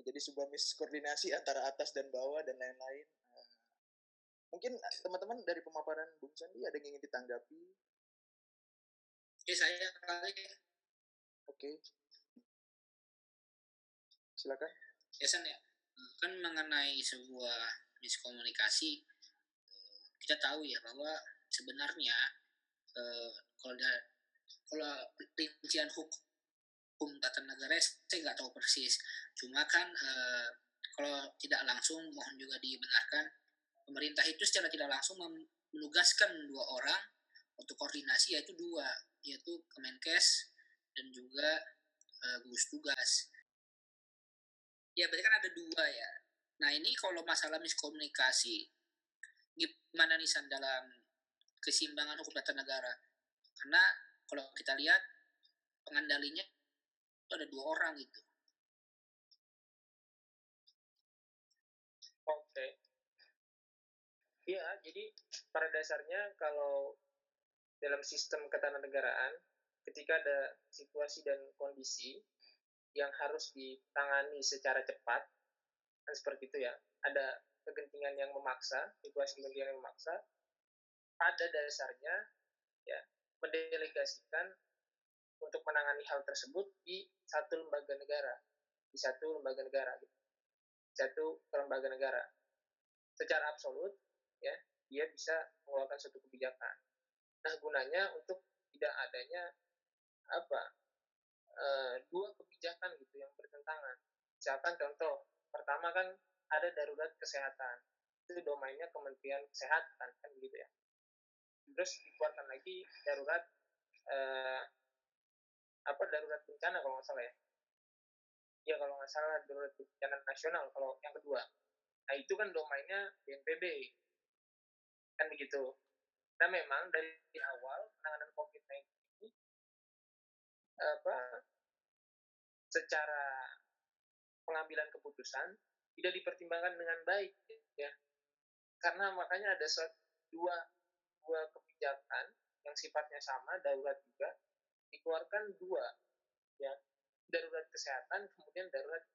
Jadi sebuah miskoordinasi antara atas dan bawah dan lain-lain. Mungkin teman-teman dari pemaparan Bung Sandi ada yang ingin ditanggapi? Saya kali. Oke. Silakan. Ya San ya. Kan mengenai sebuah miskomunikasi, kita tahu ya bahwa sebenarnya kalau rincian hukum tata negara saya nggak tahu persis. Cuma kan kalau tidak langsung mohon juga dibenarkan, pemerintah itu secara tidak langsung menugaskan 2 orang untuk koordinasi, yaitu Kemenkes dan juga gugus tugas. Ya berarti kan ada 2 ya. Nah ini kalau masalah miskomunikasi, gimana nih San dalam keseimbangan hukum tata negara? Karena kalau kita lihat pengandalinya itu ada 2 orang gitu. Oke. Iya, jadi pada dasarnya kalau dalam sistem ketatanegaraan, ketika ada situasi dan kondisi yang harus ditangani secara cepat, kan seperti itu ya, ada kegentingan yang memaksa, situasi kegentingan yang memaksa, pada dasarnya ya mendelegasikan untuk menangani hal tersebut di satu lembaga negara, satu lembaga negara. Secara absolut ya, dia bisa mengeluarkan suatu kebijakan. Nah, gunanya untuk tidak adanya dua kebijakan gitu yang bertentangan. Misalkan contoh pertama kan ada darurat kesehatan, itu domainnya Kementerian Kesehatan kan begitu ya. Terus dikeluarkan lagi darurat darurat bencana kalau nggak salah ya. Ya kalau nggak salah darurat bencana nasional kalau yang kedua. Nah itu kan domainnya BNPB kan begitu. Nah memang dari awal penanganan COVID-19 ini secara pengambilan keputusan tidak dipertimbangkan dengan baik ya, karena makanya ada dua kebijakan yang sifatnya sama darurat juga dikeluarkan 2 ya, darurat kesehatan kemudian darurat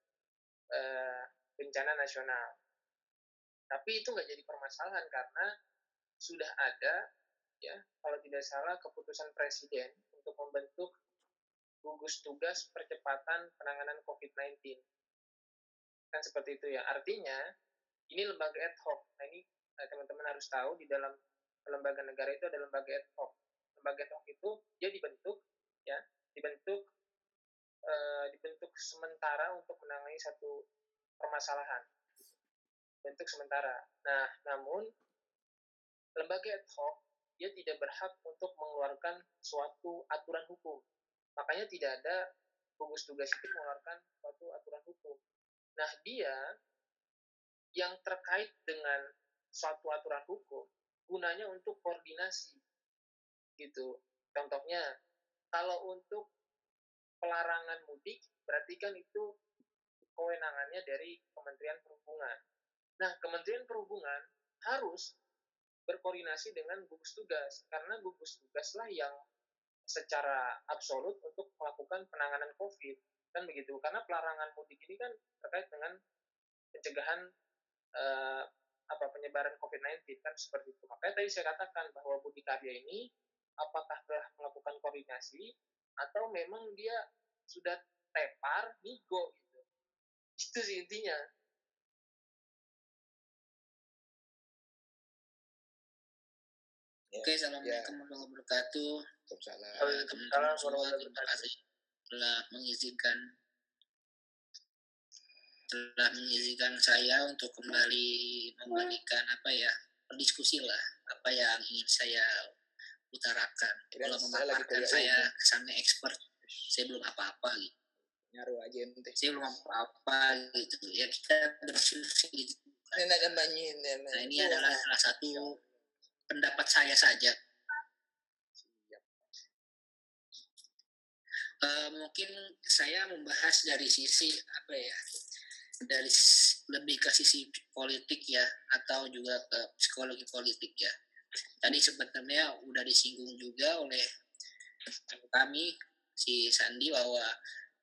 bencana nasional. Tapi itu nggak jadi permasalahan karena sudah ada ya kalau tidak salah keputusan presiden untuk membentuk gugus tugas percepatan penanganan COVID-19 kan seperti itu ya. Artinya ini lembaga ad hoc. Nah ini teman-teman harus tahu di dalam lembaga negara itu ada lembaga ad hoc. Lembaga ad hoc itu dia dibentuk sementara untuk menangani satu permasalahan. Bentuk sementara. Nah, namun lembaga ad hoc dia tidak berhak untuk mengeluarkan suatu aturan hukum. Makanya tidak ada gugus tugas itu mengeluarkan suatu aturan hukum. Nah, dia yang terkait dengan suatu aturan hukum gunanya untuk koordinasi gitu. Contohnya kalau untuk pelarangan mudik berarti kan itu kewenangannya dari Kementerian Perhubungan. Nah, Kementerian Perhubungan harus berkoordinasi dengan gugus tugas karena gugus tugaslah yang secara absolut untuk melakukan penanganan COVID kan begitu. Karena pelarangan mudik ini kan terkait dengan pencegahan penyebaran COVID-19 kan seperti itu. Makanya tadi saya katakan bahwa Budi Karya ini apakah telah melakukan koordinasi atau memang dia sudah tepar nigo gitu. Itu sih intinya. Oke, assalamualaikum warahmatullahi wabarakatuh. Teman-teman semua, terima kasih telah mengizinkan saya untuk kembali memberikan berdiskusi lah apa yang ingin saya utarakan. Kalau memaparkan saya kesannya expert, saya belum apa-apa gitu. Nyaru aja ente. Saya belum apa-apa gitu. Ya kita berdiskusi gitu. Nah ini adalah salah satu pendapat saya saja. Mungkin saya membahas dari sisi dari lebih ke sisi politik ya, atau juga ke psikologi politik ya. Tadi sebenarnya udah disinggung juga oleh kami si Sandi bahwa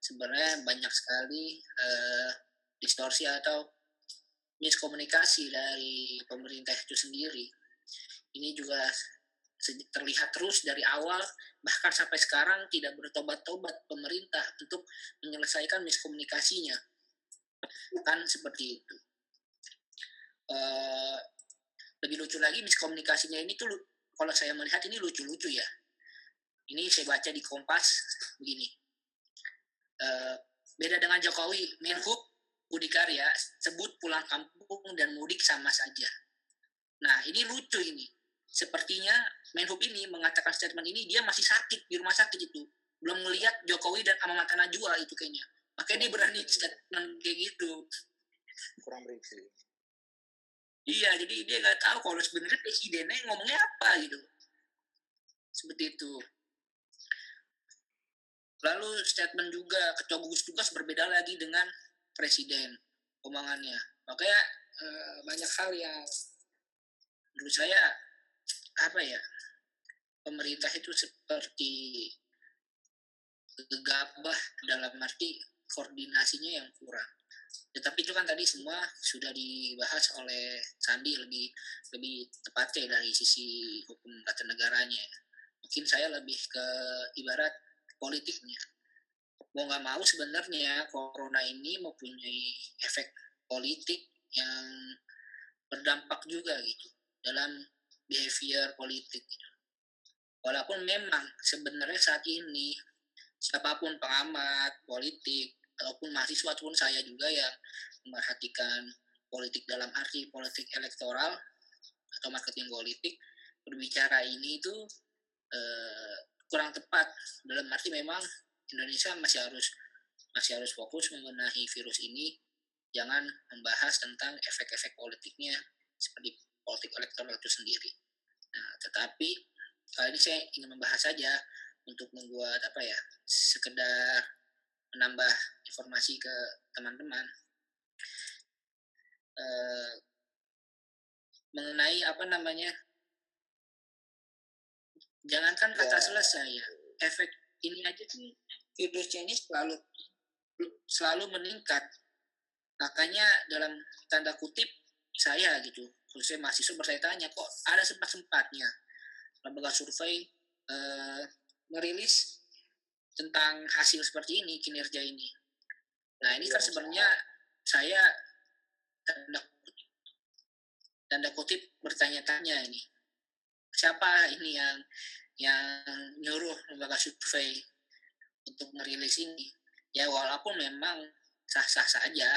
sebenarnya banyak sekali distorsi atau miskomunikasi dari pemerintah itu sendiri. Ini juga terlihat terus dari awal, bahkan sampai sekarang tidak bertobat-tobat pemerintah untuk menyelesaikan miskomunikasinya. Kan seperti itu. Lebih lucu lagi miskomunikasinya ini tuh, kalau saya melihat ini lucu-lucu ya. Ini saya baca di Kompas begini. Beda dengan Jokowi, Menhub Budi Karya sebut pulang kampung dan mudik sama saja. Nah, ini lucu ini. Sepertinya Menhub ini mengatakan statement ini dia masih sakit di rumah sakit itu. Belum melihat Jokowi dan Amat Najwa itu kayaknya. Makanya dia berani statement kayak gitu. Kurang berisi. Iya, jadi dia nggak tahu kalau sebenarnya presidennya ngomongnya apa gitu. Seperti itu. Lalu statement juga ketua gugus tugas berbeda lagi dengan presiden omongannya. Makanya banyak hal yang menurut saya apa ya, pemerintah itu seperti gegabah dalam arti koordinasinya yang kurang. Tetapi itu kan tadi semua sudah dibahas oleh Sandi lebih tepatnya dari sisi hukum tata negaranya. Mungkin saya lebih ke ibarat politiknya. Mau nggak mau sebenarnya corona ini mempunyai efek politik yang berdampak juga gitu dalam behavior politik gitu. Walaupun memang sebenarnya saat ini siapapun pengamat politik ataupun mahasiswa ataupun saya juga yang memperhatikan politik dalam arti politik elektoral atau marketing politik, berbicara ini itu kurang tepat dalam arti memang Indonesia masih harus fokus mengenai virus ini, jangan membahas tentang efek-efek politiknya seperti politik elektoral itu sendiri. Nah, tetapi kali ini saya ingin membahas saja untuk membuat sekedar menambah informasi ke teman-teman mengenai jangankan kata selesai ya, efek ini aja sih virusnya ini selalu meningkat. Makanya dalam tanda kutip saya gitu, khususnya mahasiswa bertanya kok ada sempat-sempatnya lembaga survei merilis tentang hasil seperti ini, kinerja ini. Nah, ini kan sebenarnya saya tanda kutip bertanya-tanya ini. Siapa ini yang nyuruh lembaga survei untuk merilis ini? Ya walaupun memang sah-sah saja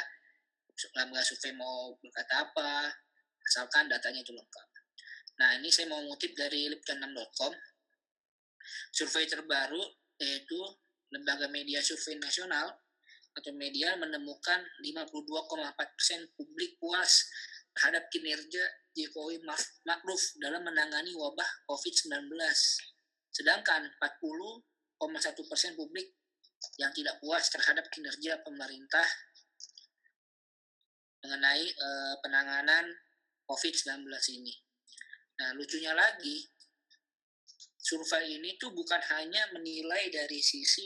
lembaga survei mau berkata apa, asalkan datanya itu lengkap. Nah, ini saya mau ngutip dari liptan6.com. Survei terbaru yaitu lembaga media survei nasional atau media menemukan 52,4% publik puas terhadap kinerja Jokowi Ma'ruf dalam menangani wabah COVID-19. Sedangkan 40,1% publik yang tidak puas terhadap kinerja pemerintah mengenai penanganan COVID-19 ini. Nah, lucunya lagi, survei ini tuh bukan hanya menilai dari sisi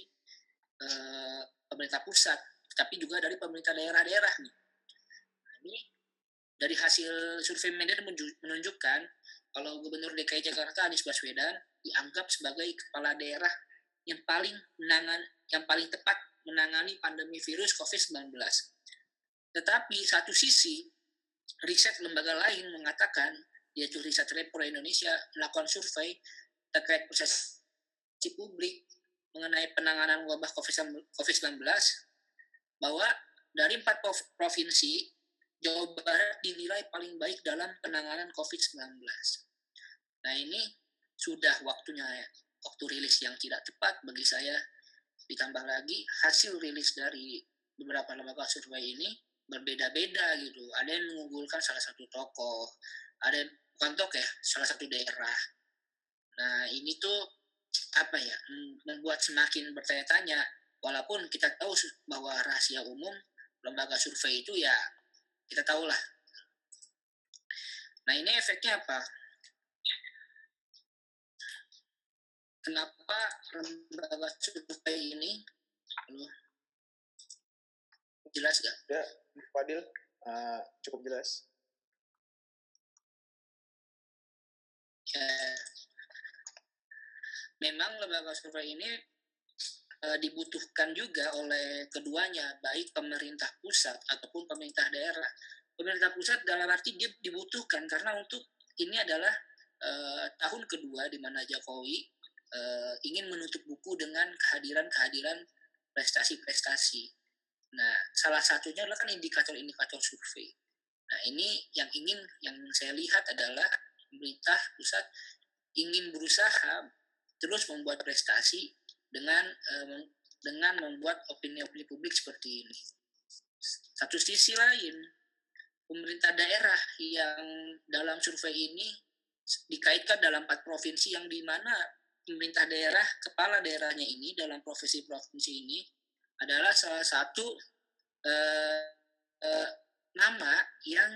pemerintah pusat, tapi juga dari pemerintah daerah-daerah nih. Ini dari hasil survei media menunjukkan kalau Gubernur DKI Jakarta Anies Baswedan dianggap sebagai kepala daerah yang paling tepat menangani pandemi virus COVID-19. Tetapi satu sisi riset lembaga lain mengatakan, yaitu Riset Repro Indonesia melakukan survei terkait persepsi publik mengenai penanganan wabah COVID-19 bahwa dari 4 provinsi Jawa Barat dinilai paling baik dalam penanganan COVID-19. Nah, ini sudah waktu rilis yang tidak tepat bagi saya. Ditambah lagi hasil rilis dari beberapa lembaga survei ini berbeda-beda gitu. Ada yang mengunggulkan salah satu tokoh, ada yang salah satu daerah. Nah, ini tuh membuat semakin bertanya-tanya, walaupun kita tahu bahwa rahasia umum lembaga survei itu ya kita tahulah. Nah, ini efeknya apa? Kenapa lembaga survei ini Jelas gak? Ya, Fadil, cukup jelas. Ya, memang lembaga survei ini dibutuhkan juga oleh keduanya, baik pemerintah pusat ataupun pemerintah daerah. Pemerintah pusat dalam arti dia dibutuhkan karena untuk ini adalah tahun kedua di mana Jokowi ingin menutup buku dengan kehadiran prestasi-prestasi. Nah, salah satunya adalah kan indikator-indikator survei. Nah, ini yang saya lihat adalah pemerintah pusat ingin berusaha terus membuat prestasi dengan membuat opini-opini publik seperti ini. Satu sisi lain, pemerintah daerah yang dalam survei ini dikaitkan dalam 4 provinsi yang di mana pemerintah daerah, kepala daerahnya ini dalam provinsi-provinsi ini adalah salah satu nama yang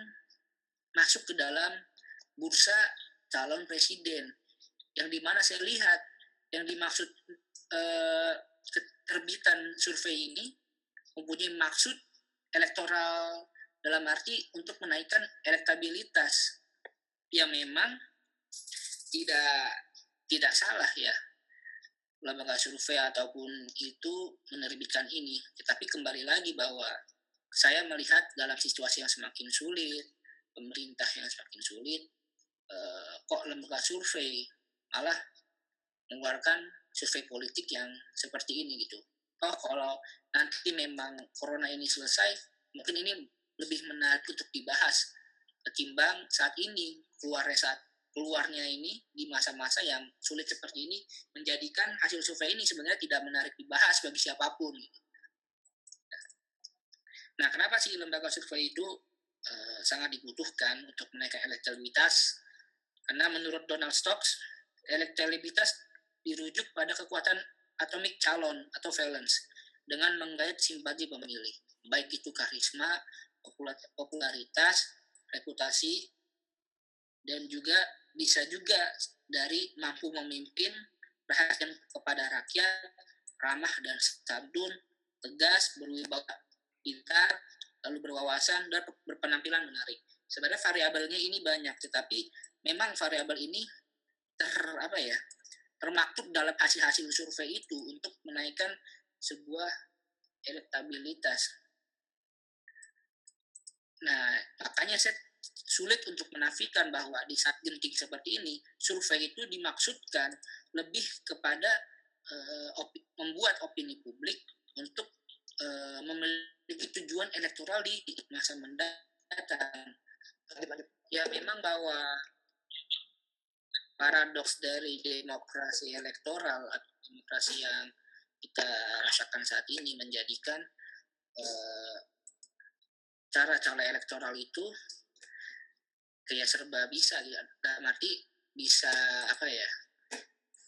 masuk ke dalam bursa calon presiden, yang dimana saya lihat yang dimaksud keterbitan survei ini mempunyai maksud elektoral dalam arti untuk menaikkan elektabilitas. Ya memang tidak salah ya lembaga survei ataupun itu menerbitkan ini, tetapi kembali lagi bahwa saya melihat dalam situasi yang semakin sulit, pemerintah yang semakin sulit, kok lembaga survei malah mengeluarkan survei politik yang seperti ini gitu. Oh, kalau nanti memang corona ini selesai, mungkin ini lebih menarik untuk dibahas ketimbang saat ini keluarnya ini di masa-masa yang sulit seperti ini, menjadikan hasil survei ini sebenarnya tidak menarik dibahas bagi siapapun gitu. Nah, kenapa sih lembaga survei itu sangat dibutuhkan untuk menaikkan elektabilitas? Karena menurut Donald Stokes, elektabilitas dirujuk pada kekuatan atomik calon atau valence dengan menggait simpati pemilih, baik itu karisma, popularitas, reputasi, dan juga bisa juga dari mampu memimpin, perhatian kepada rakyat, ramah dan santun, tegas, berwibawa, pintar, lalu berwawasan, dan berpenampilan menarik. Sebenarnya variabelnya ini banyak, tetapi memang variabel ini termaktub dalam hasil-hasil survei itu untuk menaikkan sebuah elektabilitas. Nah, makanya saya sulit untuk menafikan bahwa di saat genting seperti ini, survei itu dimaksudkan lebih kepada membuat opini publik untuk memiliki tujuan elektoral di masa mendatang. Ya memang bahwa paradoks dari demokrasi elektoral atau demokrasi yang kita rasakan saat ini menjadikan cara elektoral itu kayak serba bisa, dalam arti bisa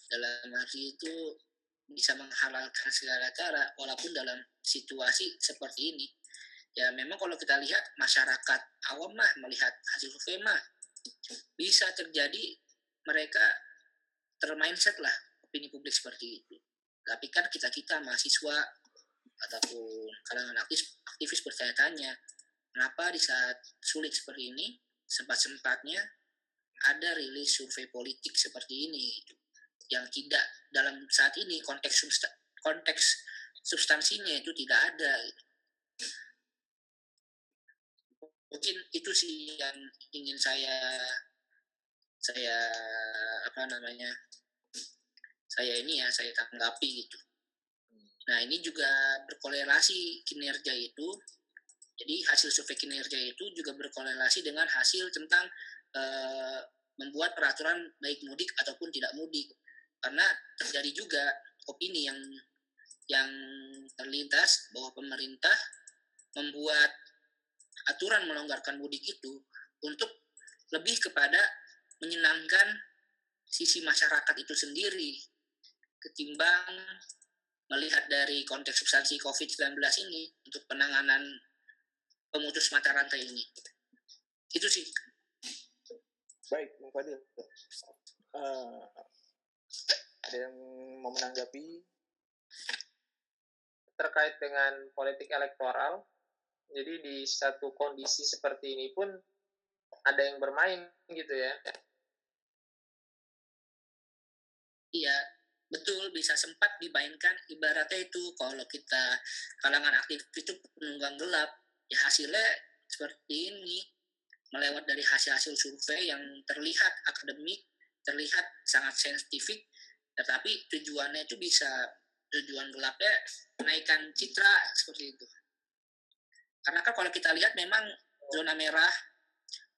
dalam arti itu bisa menghalalkan segala cara walaupun dalam situasi seperti ini. Ya memang kalau kita lihat masyarakat awam mah melihat hasil survei mah bisa terjadi mereka termindset lah opini publik seperti itu. Tapi kan kita mahasiswa ataupun kalangan aktivis bertanya-tanya, kenapa di saat sulit seperti ini sempat-sempatnya ada rilis survei politik seperti ini yang tidak dalam saat ini konteks substansinya itu tidak ada. Mungkin itu sih yang ingin saya tanggapi gitu. Nah, ini juga berkorelasi kinerja itu. Jadi hasil survei kinerja itu juga berkorelasi dengan hasil tentang membuat peraturan baik mudik ataupun tidak mudik. Karena terjadi juga opini yang terlintas bahwa pemerintah membuat aturan melonggarkan mudik itu untuk lebih kepada menyenangkan sisi masyarakat itu sendiri ketimbang melihat dari konteks substansi COVID-19 ini untuk penanganan pemutus mata rantai ini. Itu sih. Baik, Bung Fadil. Ada yang mau menanggapi? Terkait dengan politik elektoral, Jadi di satu kondisi seperti ini pun ada yang bermain gitu ya. Iya, betul, bisa sempat dimainkan. Ibaratnya itu kalau kita kalangan aktif itu penunggang gelap, ya hasilnya seperti ini. Melewat dari hasil-hasil survei yang terlihat akademik, terlihat sangat saintifik, tetapi tujuannya itu tujuan gelapnya menaikkan citra seperti itu. Karena kan kalau kita lihat memang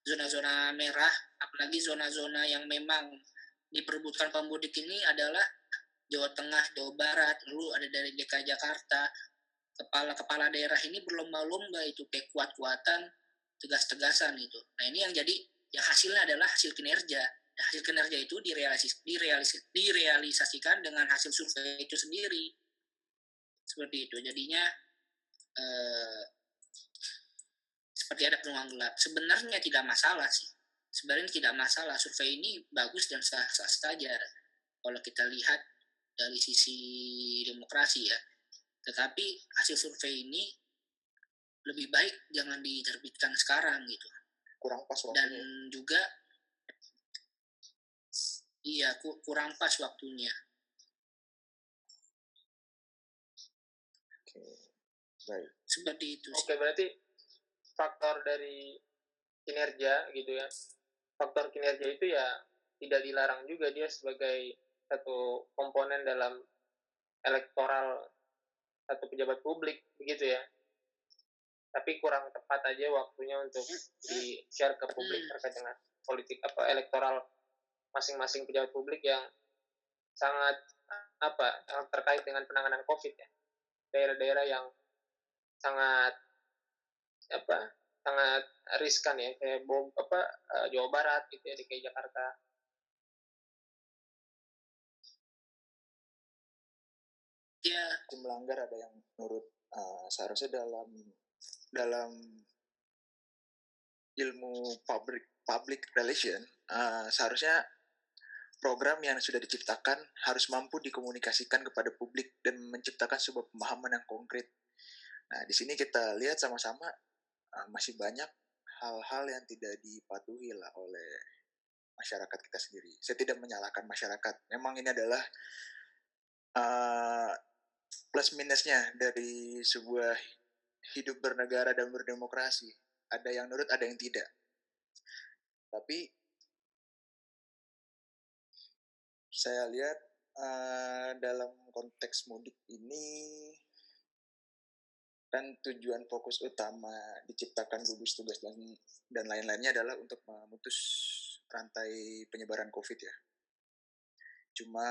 zona-zona merah, apalagi zona-zona yang memang diperebutkan pemudik ini adalah Jawa Tengah, Jawa Barat, lalu ada dari DKI Jakarta. Kepala daerah ini berlomba-lomba itu kayak kuat-kuatan, tegas-tegasan itu. Nah ini yang jadi yang hasilnya adalah hasil kinerja. Nah, hasil kinerja itu direalisasikan dengan hasil survei itu sendiri. Seperti itu. Jadinya seperti ada peluang gelap. Sebenarnya tidak masalah sih. Sebenarnya tidak masalah. Survei ini bagus dan sah-sah saja kalau kita lihat dari sisi demokrasi ya. Tetapi hasil survei ini lebih baik jangan diterbitkan sekarang gitu. Kurang pas waktunya. Dan juga iya kurang pas waktunya. Oke. Baik. Seperti itu sih. Oke, berarti faktor dari kinerja gitu ya. Faktor kinerja itu ya tidak dilarang juga dia sebagai satu komponen dalam elektoral satu pejabat publik begitu ya. Tapi kurang tepat aja waktunya untuk di-share ke publik terkait dengan politik elektoral masing-masing pejabat publik yang sangat terkait dengan penanganan COVID ya. Daerah-daerah yang sangat sangat riskan ya, kayak Jawa Barat gitu ya, DKI Jakarta. Ya. Melanggar ada yang menurut seharusnya dalam ilmu public relation seharusnya program yang sudah diciptakan harus mampu dikomunikasikan kepada publik dan menciptakan sebuah pemahaman yang konkret. Nah, di sini kita lihat sama-sama masih banyak hal-hal yang tidak dipatuhi lah oleh masyarakat kita sendiri. Saya tidak menyalahkan masyarakat. Memang ini adalah plus minusnya dari sebuah hidup bernegara dan berdemokrasi. Ada yang nurut, ada yang tidak. Tapi saya lihat dalam konteks mudik ini kan tujuan fokus utama diciptakan gugus tugas dan lain-lainnya adalah untuk memutus rantai penyebaran COVID ya. Cuma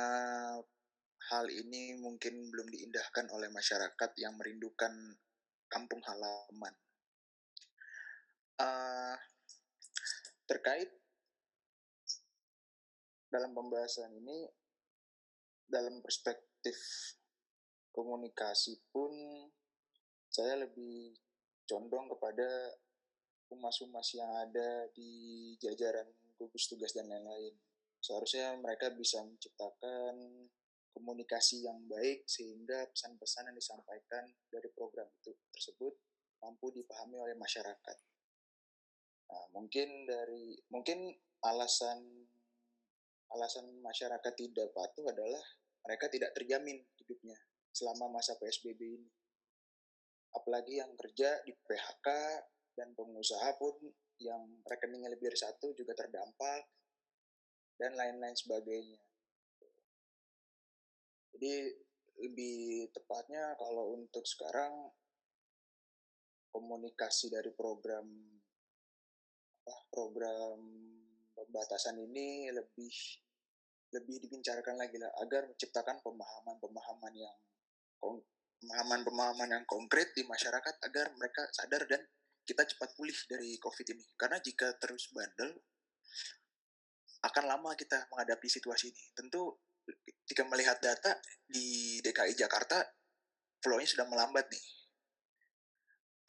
hal ini mungkin belum diindahkan oleh masyarakat yang merindukan kampung halaman. Terkait dalam pembahasan ini, dalam perspektif komunikasi pun saya lebih condong kepada humas-humas yang ada di jajaran gugus tugas dan lain-lain. Seharusnya mereka bisa menciptakan komunikasi yang baik sehingga pesan-pesan yang disampaikan dari program itu tersebut mampu dipahami oleh masyarakat. Nah, mungkin alasan masyarakat tidak patuh adalah mereka tidak terjamin hidupnya selama masa PSBB ini. Apalagi yang kerja di PHK dan pengusaha pun yang rekeningnya lebih dari satu juga terdampak dan lain-lain sebagainya. Jadi lebih tepatnya kalau untuk sekarang komunikasi dari program pembatasan ini lebih digencarkan lagi lah agar menciptakan pemahaman yang konkret di masyarakat agar mereka sadar dan kita cepat pulih dari COVID ini. Karena jika terus bandel akan lama kita menghadapi situasi ini. Tentu jika melihat data di DKI Jakarta flow-nya sudah melambat nih.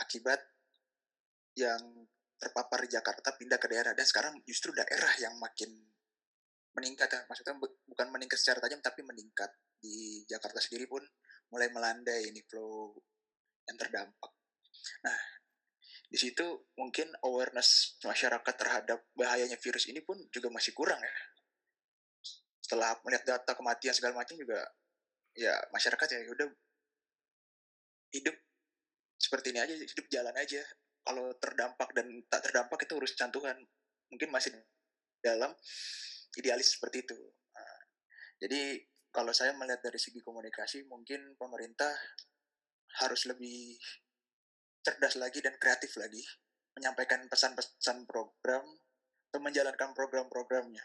Akibat yang terpapar di Jakarta pindah ke daerah dan sekarang justru daerah yang makin meningkat ya. Maksudnya bukan meningkat secara tajam tapi meningkat. Di Jakarta sendiri pun mulai melandai ini flow yang terdampak. Nah, Di situ mungkin awareness masyarakat terhadap bahayanya virus ini pun juga masih kurang ya. Setelah melihat data kematian segala macam juga, ya masyarakat ya udah hidup seperti ini aja, hidup jalan aja. Kalau terdampak dan tak terdampak itu urusan Tuhan. Mungkin masih dalam idealis seperti itu. Jadi kalau saya melihat dari segi komunikasi, mungkin pemerintah harus lebih cerdas lagi dan kreatif lagi menyampaikan pesan-pesan program atau menjalankan program-programnya.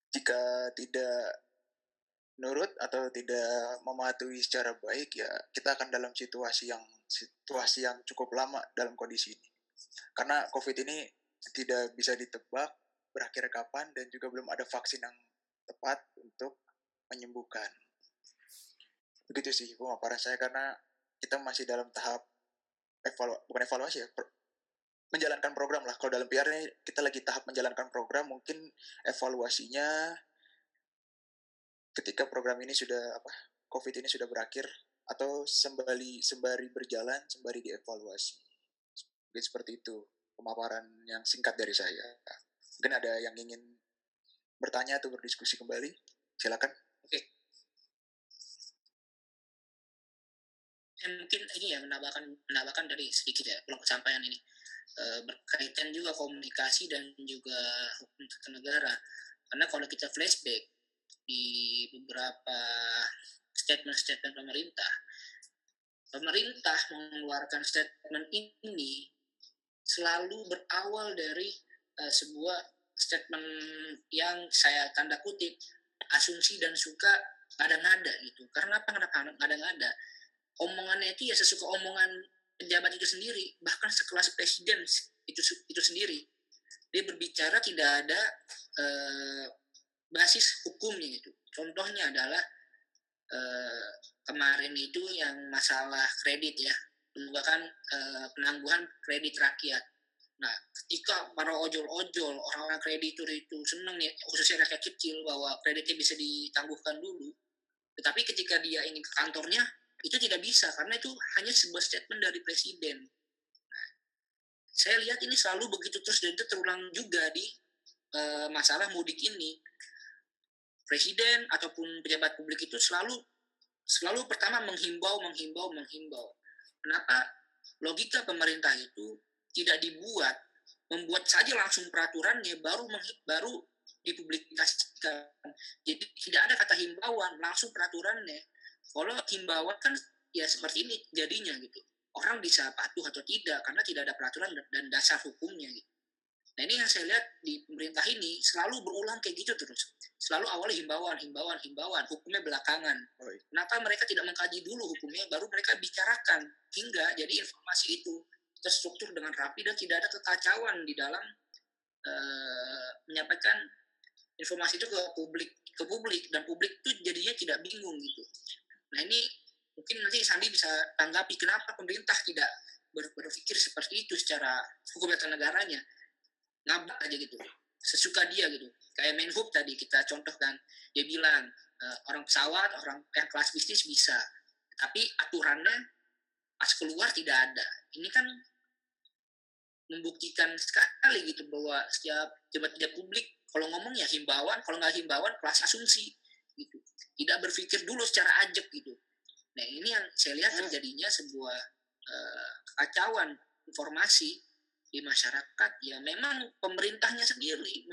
Jika tidak nurut atau tidak mematuhi secara baik, ya kita akan dalam situasi yang cukup lama dalam kondisi ini. Karena COVID ini tidak bisa ditebak berakhir kapan dan juga belum ada vaksin yang tepat untuk menyembuhkan. Begitu sih pemaparan saya, karena kita masih dalam tahap bukan evaluasi ya, menjalankan program lah. Kalau dalam PR ini kita lagi tahap menjalankan program, mungkin evaluasinya ketika program ini sudah COVID ini sudah berakhir atau sembari berjalan sembari dievaluasi. Mungkin seperti itu pemaparan yang singkat dari saya. Mungkin ada yang ingin bertanya atau berdiskusi kembali, silakan. Oke. Mungkin ini ya menambahkan dari sedikit ya belum kesampaian ini berkaitan juga komunikasi dan juga hukum tata negara. Karena kalau kita flashback di beberapa statement pemerintah mengeluarkan statement ini selalu berawal dari sebuah statement yang saya tanda kutip asumsi dan suka ngada-ngada gitu. Karena apa ngada-ngada? Omongannya itu ya sesuka omongan pejabat itu sendiri, bahkan sekelas presiden itu sendiri. Dia berbicara tidak ada basis hukumnya gitu. Contohnya adalah kemarin itu yang masalah kredit ya, penangguhan kredit rakyat. Nah, ketika para ojol-ojol, orang-orang kreditur itu senang nih, khususnya rakyat kecil, bahwa kreditnya bisa ditangguhkan dulu. Tetapi ketika dia ingin ke kantornya, itu tidak bisa, karena itu hanya sebuah statement dari presiden. Nah, saya lihat ini selalu begitu terus, dan itu terulang juga di masalah mudik ini. Presiden ataupun pejabat publik itu selalu pertama menghimbau. Kenapa logika pemerintah itu tidak membuat saja langsung peraturannya baru dipublikasikan. Jadi tidak ada kata himbauan, langsung peraturannya. Kalau himbauan kan ya seperti ini jadinya gitu. Orang bisa patuh atau tidak karena tidak ada peraturan dan dasar hukumnya gitu. Nah ini yang saya lihat di pemerintah ini selalu berulang kayak gitu terus. Selalu awalnya himbauan, hukumnya belakangan. Kenapa mereka tidak mengkaji dulu hukumnya, baru mereka bicarakan hingga jadi informasi itu terstruktur dengan rapi dan tidak ada kekacauan di dalam menyampaikan informasi itu ke publik dan publik itu jadinya tidak bingung gitu. Nah ini mungkin nanti Sandi bisa tanggapi kenapa pemerintah tidak berpikir seperti itu secara hukum tata negaranya, ngabak aja gitu, sesuka dia gitu. Kayak Menhub tadi kita contohkan, dia bilang orang pesawat, orang yang kelas bisnis bisa, tapi aturannya pas keluar tidak ada. Ini kan membuktikan sekali gitu bahwa setiap pejabat publik kalau ngomong ya himbauan, kalau nggak himbauan kelas asumsi gitu, tidak berpikir dulu secara ajak gitu. Nah ini yang saya lihat terjadinya sebuah kekacauan informasi di masyarakat. Ya memang pemerintahnya sendiri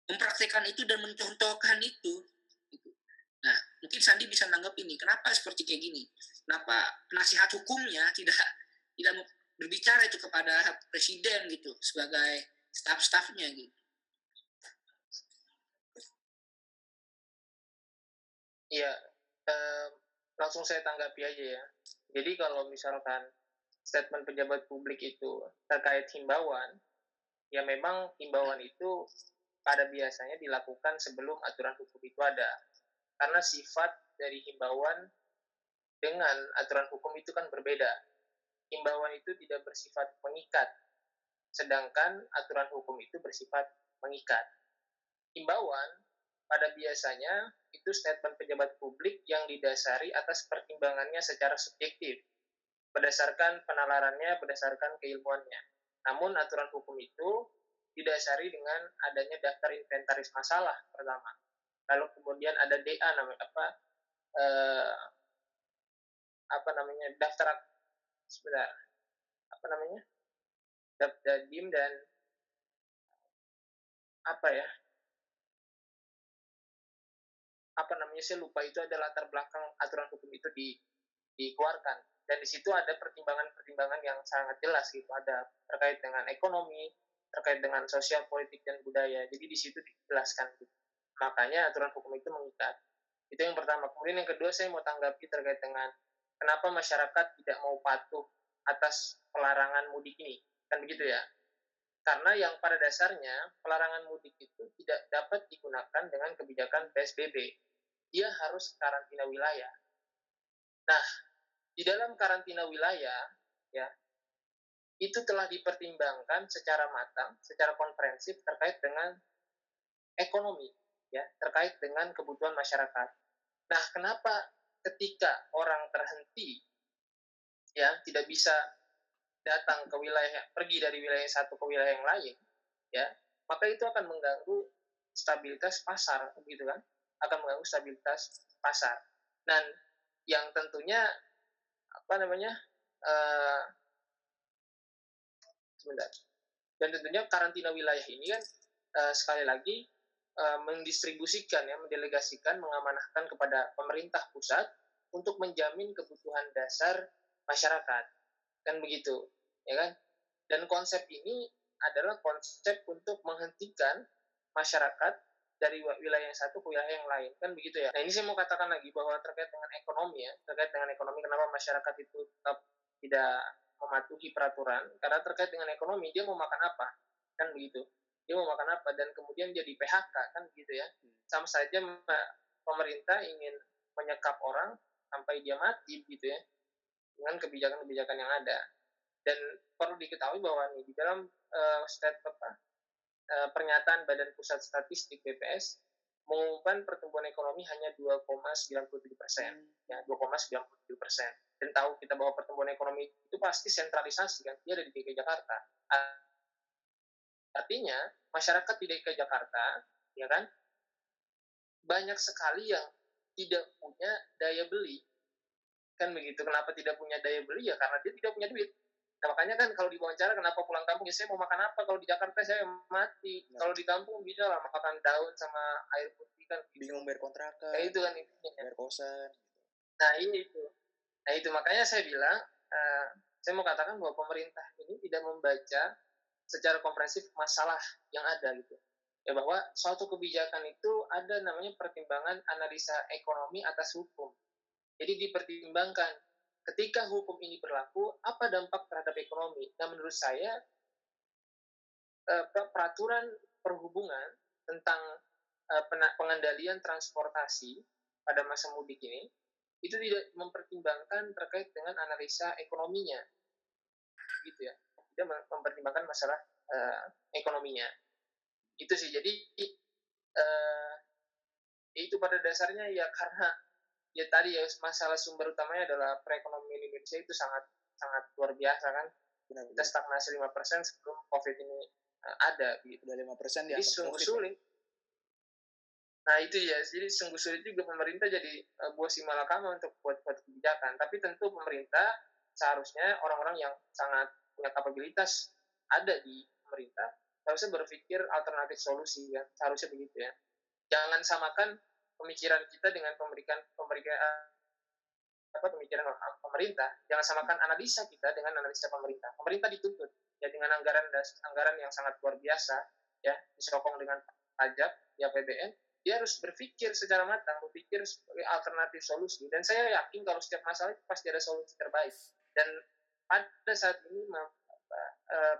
mempraktekkan itu dan mencontohkan itu gitu. Nah mungkin Sandi bisa nanggap ini kenapa seperti kayak gini, kenapa penasihat hukumnya tidak berbicara itu kepada presiden gitu sebagai staf-stafnya gitu. Iya, langsung saya tanggapi aja ya. Jadi kalau misalkan statement pejabat publik itu terkait himbauan, ya memang himbauan itu pada biasanya dilakukan sebelum aturan hukum itu ada. Karena sifat dari himbauan dengan aturan hukum itu kan berbeda. Himbauan itu tidak bersifat mengikat, sedangkan aturan hukum itu bersifat mengikat. Himbauan pada biasanya itu statement pejabat publik yang didasari atas pertimbangannya secara subjektif. berdasarkan penalarannya, berdasarkan keilmuannya. Namun aturan hukum itu didasari dengan adanya daftar inventaris masalah pertama. Lalu kemudian ada DA namanya daftar daftar DIM dan saya lupa, itu ada latar belakang aturan hukum itu dikeluarkan, dan di situ ada pertimbangan-pertimbangan yang sangat jelas gitu, ada terkait dengan ekonomi, terkait dengan sosial, politik, dan budaya. Jadi di situ dijelaskan gitu. Makanya aturan hukum itu mengikat. Itu yang pertama. Kemudian yang kedua, saya mau tanggapi terkait dengan kenapa masyarakat tidak mau patuh atas pelarangan mudik ini, kan begitu ya. Karena yang pada dasarnya pelarangan mudik itu tidak dapat digunakan dengan kebijakan PSBB. Dia harus karantina wilayah. Nah, di dalam karantina wilayah, ya, itu telah dipertimbangkan secara matang, secara komprehensif terkait dengan ekonomi, ya, terkait dengan kebutuhan masyarakat. Nah, kenapa ketika orang terhenti, ya, tidak bisa datang ke wilayah, pergi dari wilayah satu ke wilayah yang lain, ya, maka itu akan mengganggu stabilitas pasar, gitu kan? Akan mengganggu stabilitas pasar. Dan yang tentunya dan tentunya karantina wilayah ini kan sekali lagi mendistribusikan, ya, mendelegasikan, mengamanahkan kepada pemerintah pusat untuk menjamin kebutuhan dasar masyarakat, kan begitu, ya kan? Dan konsep ini adalah konsep untuk menghentikan masyarakat dari wilayah yang satu ke wilayah yang lain, kan begitu ya. Nah, ini saya mau katakan lagi bahwa terkait dengan ekonomi, ya, terkait dengan ekonomi, kenapa masyarakat itu tetap tidak mematuhi peraturan, karena terkait dengan ekonomi, dia mau makan apa, kan begitu, dia mau makan apa, dan kemudian dia di PHK, kan begitu ya. Sama saja pemerintah ingin menyekap orang sampai dia mati, gitu ya, dengan kebijakan-kebijakan yang ada. Dan perlu diketahui bahwa nih, di dalam pernyataan Badan Pusat Statistik BPS mengumumkan pertumbuhan ekonomi hanya 2,97%, ya, 2,97%. Dan tahu kita bahwa pertumbuhan ekonomi itu pasti sentralisasi, kan, dia ada di DKI Jakarta. Artinya masyarakat di DKI Jakarta, ya kan, banyak sekali yang tidak punya daya beli, kan begitu. Kenapa tidak punya daya beli? Ya karena dia tidak punya duit. Nah, makanya kan kalau diwawancara kenapa pulang kampung, ya saya mau makan apa, kalau di Jakarta saya mati. Kalau di kampung bisa lah makan daun sama air putih, kan bingung bayar kontrakan, nah, itu kan bayar kosan. Nah itu makanya saya bilang saya mau katakan bahwa pemerintah ini tidak membaca secara komprehensif masalah yang ada gitu, ya, bahwa suatu kebijakan itu ada namanya pertimbangan analisa ekonomi atas hukum. Jadi dipertimbangkan ketika hukum ini berlaku, apa dampak terhadap ekonomi. Nah, menurut saya peraturan perhubungan tentang pengendalian transportasi pada masa mudik ini itu tidak mempertimbangkan terkait dengan analisa ekonominya, gitu ya, tidak mempertimbangkan masalah ekonominya. Itu sih. Jadi itu pada dasarnya ya karena ya tadi ya masalah sumber utamanya adalah perekonomian Indonesia itu sangat sangat luar biasa, kan. Kita stagnasi 5% sebelum COVID ini ada, gitu. Udah 5% jadi sungguh sulit. Nah, itu ya, jadi sungguh sulit juga pemerintah jadi buah si malakama untuk buat kebijakan. Tapi tentu pemerintah seharusnya orang-orang yang sangat punya kapabilitas ada di pemerintah harusnya berpikir alternatif solusi, ya, seharusnya begitu ya. Jangan samakan pemikiran kita dengan pemikiran pemerintah. Jangan samakan analisa kita dengan analisa pemerintah. Pemerintah dituntut ya dengan anggaran yang sangat luar biasa, ya, disokong dengan pajak, ya, APBN. Dia harus berpikir secara matang, berpikir sebagai alternatif solusi. Dan saya yakin kalau setiap masalah itu pasti ada solusi terbaik. Dan pada saat ini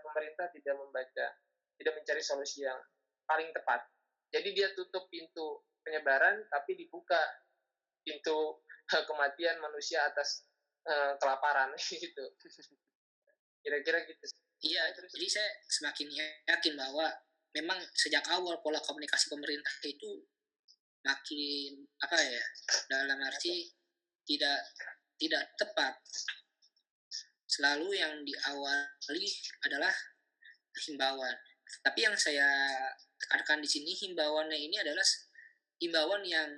pemerintah tidak mencari solusi yang paling tepat. Jadi dia tutup pintu penyebaran, tapi dibuka pintu kematian manusia atas kelaparan, gitu. Kira-kira gitu. Iya, jadi saya semakin yakin bahwa memang sejak awal pola komunikasi pemerintah itu makin dalam arti tidak tepat. selalu yang diawali adalah himbauan. Tapi yang saya tekankan di sini, himbauannya ini adalah himbauan yang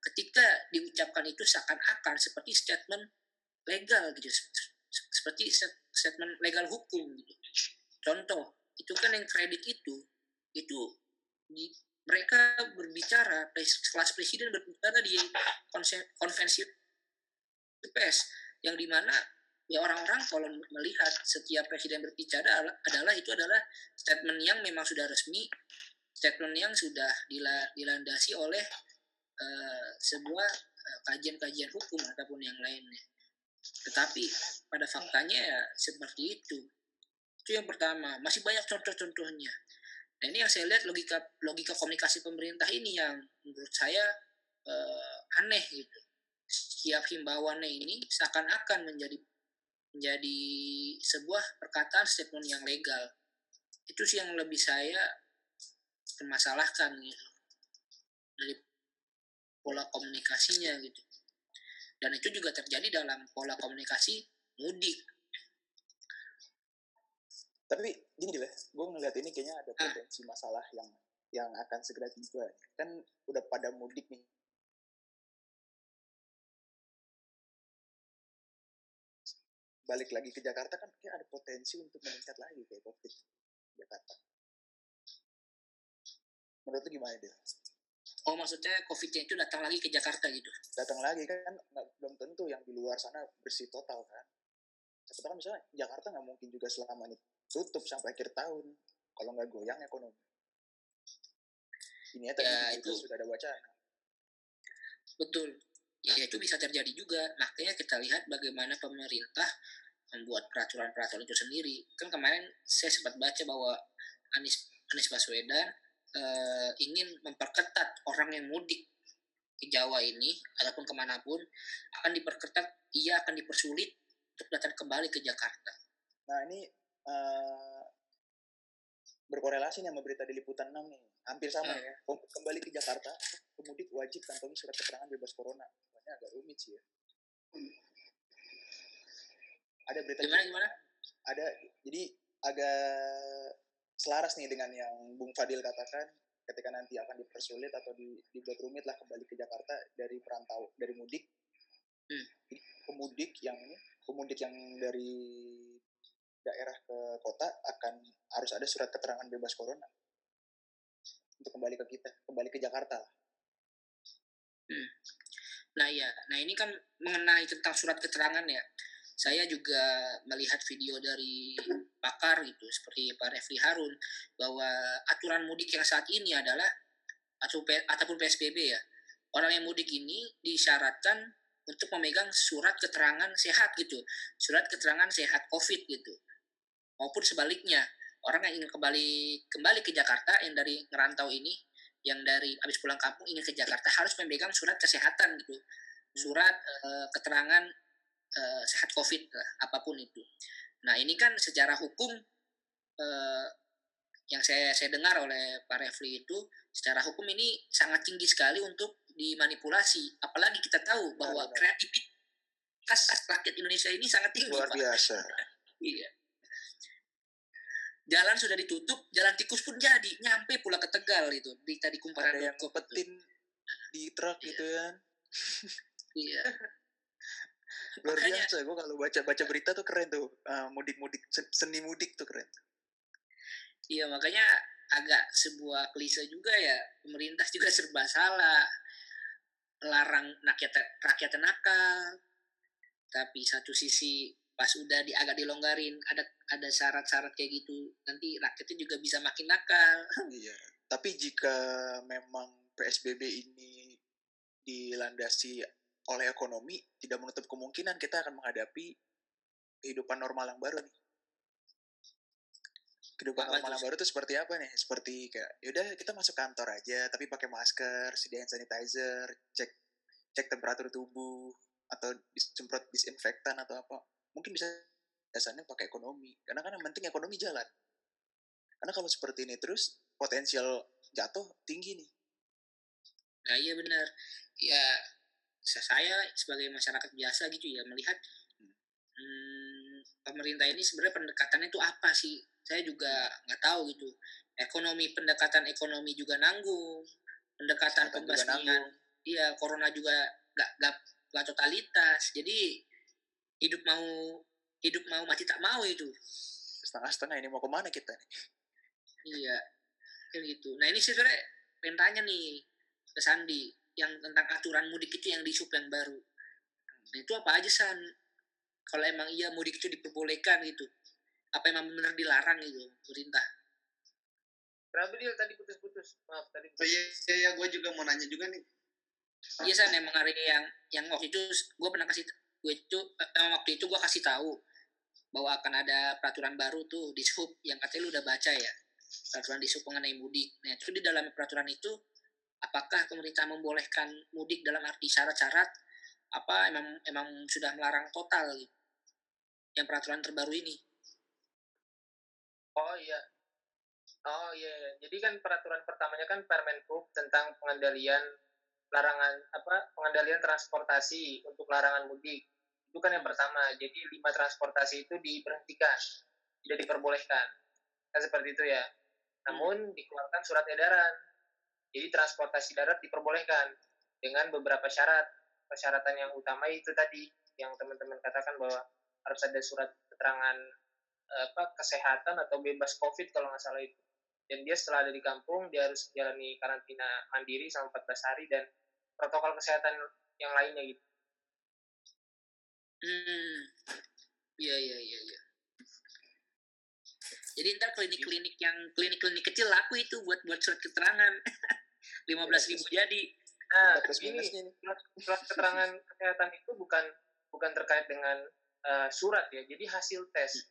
ketika diucapkan itu seakan-akan seperti statement legal gitu, seperti statement legal hukum gitu. Contoh, itu kan yang kredit itu mereka berbicara, kelas presiden berbicara di konvensi pers, yang dimana ya orang-orang kalau melihat setiap presiden berbicara adalah statement yang memang sudah resmi, statement yang sudah dilandasi oleh sebuah kajian-kajian hukum ataupun yang lainnya. Tetapi pada faktanya ya seperti itu. Itu yang pertama. Masih banyak contoh-contohnya. Nah ini yang saya lihat logika komunikasi pemerintah ini yang menurut saya aneh gitu. Setiap himbauannya ini seakan-akan menjadi sebuah perkataan statement yang legal. Itu sih yang lebih saya permasalahkan gitu dari pola komunikasinya gitu. Dan itu juga terjadi dalam pola komunikasi mudik. Tapi gini deh, gue ngeliat ini kayaknya ada potensi masalah yang akan segera tiba. Kan udah pada mudik nih. Balik lagi ke Jakarta kan kayak ada potensi untuk meningkat lagi kayak COVID Jakarta. Menurut lu gimana dia? Oh maksudnya COVID-nya itu datang lagi ke Jakarta gitu? Datang lagi kan belum tentu yang di luar sana bersih total kan. Seperti kan misalnya Jakarta nggak mungkin juga selama ini tutup sampai akhir tahun kalau nggak goyang ekonomi. Ini ya, itu sudah ada wacana. Betul. Ya itu bisa terjadi juga. Makanya kita lihat bagaimana pemerintah membuat peraturan-peraturan itu sendiri. Kan kemarin saya sempat baca bahwa Anies Baswedan ingin memperketat orang yang mudik ke Jawa ini ataupun kemanapun akan diperketat, ia akan dipersulit untuk datang kembali ke Jakarta. Nah ini berkorelasi nih sama berita di Liputan 6 nih, hampir sama ya. Kembali ke Jakarta, pemudik wajib kantongi surat keterangan bebas corona. Makanya agak rumit sih ya. Ada berita gimana? Ada, jadi agak selaras nih dengan yang Bung Fadil katakan, ketika nanti akan dipersulit atau dibuat rumit lah kembali ke Jakarta dari perantau, dari mudik. Pemudik yang dari daerah ke kota harus ada surat keterangan bebas corona untuk kembali ke Jakarta. Nah ini kan mengenai tentang surat keterangan ya. Saya juga melihat video dari pakar gitu seperti Pak Refli Harun bahwa aturan mudik yang saat ini adalah ataupun PSBB ya. Orang yang mudik ini disyaratkan untuk memegang surat keterangan sehat gitu. Surat keterangan sehat COVID gitu. Maupun sebaliknya, orang yang ingin kembali ke Jakarta yang dari ngerantau ini, yang dari habis pulang kampung ingin ke Jakarta harus memegang surat kesehatan gitu. Surat keterangan sehat COVID lah, apapun itu. Nah ini kan secara hukum yang saya dengar oleh Pak Refli itu secara hukum ini sangat tinggi sekali untuk dimanipulasi. Apalagi kita tahu bahwa kreativitas rakyat Indonesia ini sangat tinggi. Luar biasa. Iya. Jalan sudah ditutup, jalan tikus pun jadi, nyampe pula ke Tegal itu. Di kumparan ada yang ngumpetin di truk gitu kan. Iya. Luar biasa, gue kalau baca berita tuh keren tuh, mudik-mudik, seni mudik tuh keren. Iya, makanya agak sebuah klise juga ya, pemerintah juga serba salah, larang rakyat nakal, tapi satu sisi pas udah agak dilonggarin, ada syarat-syarat kayak gitu, nanti rakyatnya juga bisa makin nakal. Iya, tapi jika memang PSBB ini dilandasi oleh ekonomi, tidak menutup kemungkinan kita akan menghadapi kehidupan normal yang baru nih. Kehidupan normal yang baru itu seperti apa nih? Seperti kayak, yaudah kita masuk kantor aja, tapi pakai masker, sediain sanitizer, cek temperatur tubuh, atau disemprot disinfektan atau apa. Mungkin bisa biasanya pakai ekonomi, karena kan yang penting ekonomi jalan. Karena kalau seperti ini terus, potensial jatuh tinggi nih. Nah iya benar. Ya saya sebagai masyarakat biasa gitu ya melihat pemerintah ini sebenarnya pendekatannya itu apa sih? Saya juga nggak tahu gitu. Pendekatan ekonomi juga nanggung, pendekatan Kesehatan juga pembasmian, nanggung. iya corona juga nggak totalitas. Jadi hidup mau mati tak mau itu. Setengah-setengah ini mau kemana kita nih? Iya, kayak gitu. Nah ini sebenarnya pengen tanya nih ke Sandi yang tentang aturan mudik itu yang di sub yang baru. Nah itu apa aja San? Kalau emang iya mudik itu diperbolehkan gitu, apa emang benar dilarang gitu pemerintah? Kenapa dia tadi putus-putus? Maaf tadi. Oh iya, gue juga mau nanya juga nih. Iya San, emang hari yang waktu itu gue pernah waktu itu gue kasih tahu bahwa akan ada peraturan baru tuh di sub yang katanya lu udah baca ya, peraturan di sub mengenai mudik. Nah itu di dalam peraturan itu apakah pemerintah membolehkan mudik dalam arti syarat-syarat apa emang sudah melarang total gitu yang peraturan terbaru ini? Oh iya. Jadi kan peraturan pertamanya kan Permen Hub tentang pengendalian transportasi untuk larangan mudik. Itu kan yang pertama. Jadi 5 transportasi itu diberhentikan, tidak diperbolehkan. Kan seperti itu ya. Namun dikeluarkan surat edaran. Jadi transportasi darat diperbolehkan dengan beberapa syarat. Persyaratan yang utama itu tadi yang teman-teman katakan bahwa harus ada surat keterangan kesehatan atau bebas COVID kalau nggak salah itu. Dan dia setelah ada di kampung, dia harus menjalani karantina mandiri selama 14 hari dan protokol kesehatan yang lainnya gitu. Iya. Jadi ntar klinik kecil laku itu buat surat keterangan 15.000 jadi. Nah, ini surat keterangan kesehatan itu bukan terkait dengan surat ya, jadi hasil tes.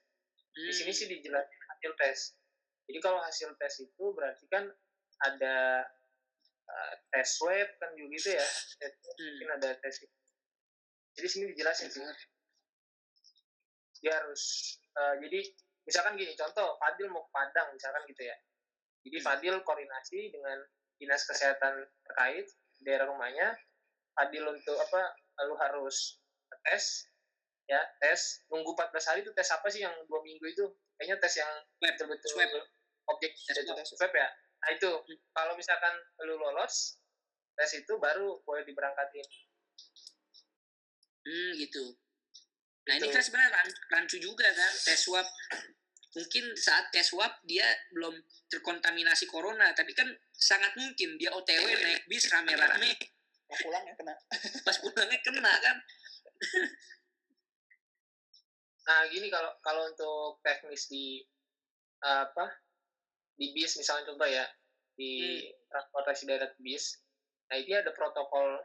Di sini sih dijelaskan hasil tes. Jadi kalau hasil tes itu berarti kan ada tes swab kan juga gitu ya. Mungkin ada tes. Jadi sini dijelasin sih. Dia harus jadi misalkan gini, contoh Fadil mau ke Padang misalkan gitu ya. Jadi Fadil koordinasi dengan dinas kesehatan terkait daerah rumahnya. Fadil untuk lalu harus tes nunggu 14 hari itu tes apa sih yang 2 minggu itu kayaknya tes yang betul-betul swab objek swab ya. Nah itu kalau misalkan lu lolos tes itu baru boleh diberangkatin gitu. Nah ini kan sebenarnya rancu juga kan tes swab. Mungkin saat tes swab dia belum terkontaminasi corona, tapi kan sangat mungkin dia OTW naik bis rame-rame pas pulangnya kena kan. Nah gini kalau untuk teknis di di bis misalnya contoh ya di transportasi darat bis, nah ini ada protokol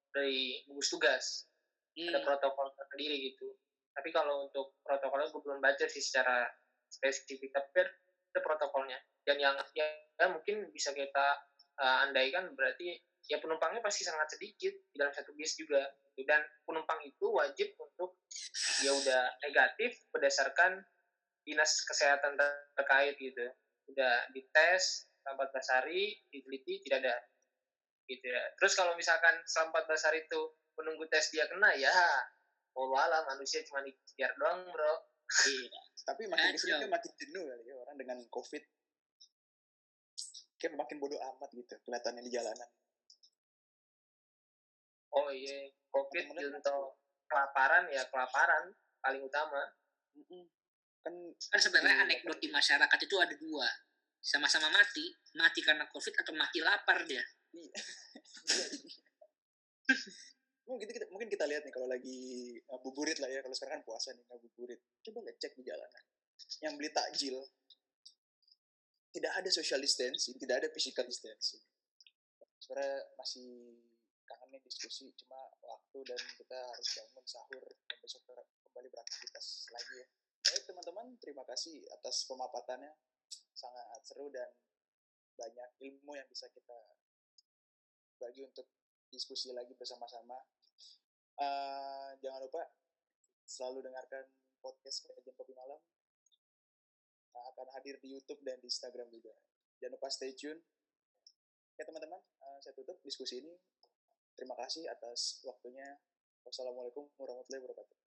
dari gugus tugas, ada protokol tersendiri gitu. Tapi kalau untuk protokolnya gue belum baca sih secara spesifik, tapi ada protokolnya. Dan yang mungkin bisa kita andaikan berarti ya penumpangnya pasti sangat sedikit di dalam satu bis juga. Dan penumpang itu wajib untuk dia udah negatif berdasarkan dinas kesehatan terkait gitu. Udah dites selama 14 hari, diteliti tidak ada gitu ya. Terus kalau misalkan selama 14 hari itu menunggu tes dia kena ya walau manusia cuma ikhtiar doang bro. Iya. Tapi makin kesini kan makin jenuh kali ya orang dengan COVID. Kayak makin bodoh amat gitu kelihatannya di jalanan. Oh iya, COVID untuk kelaparan paling utama. Kan sebenarnya anekdot di masyarakat itu ada dua, sama-sama mati karena COVID atau mati lapar dia. Mungkin kita lihat nih kalau lagi ngabuburit lah ya, kalau sekarang kan puasa nih ngabuburit, coba ngecek di jalanan yang beli takjil tidak ada social distancing, tidak ada physical distancing. Sebenarnya masih kangen nih diskusi, cuma waktu dan kita harus bangun sahur dan besok kembali beraktivitas lagi ya. Baik teman-teman, terima kasih atas pemapatannya, sangat seru dan banyak ilmu yang bisa kita bagi untuk diskusi lagi bersama-sama. Jangan lupa selalu dengarkan podcast Kajian Kopi Malam, akan hadir di YouTube dan di Instagram juga. Jangan lupa stay tune. Oke teman-teman, saya tutup diskusi ini. Terima kasih atas waktunya. Wassalamualaikum warahmatullahi wabarakatuh.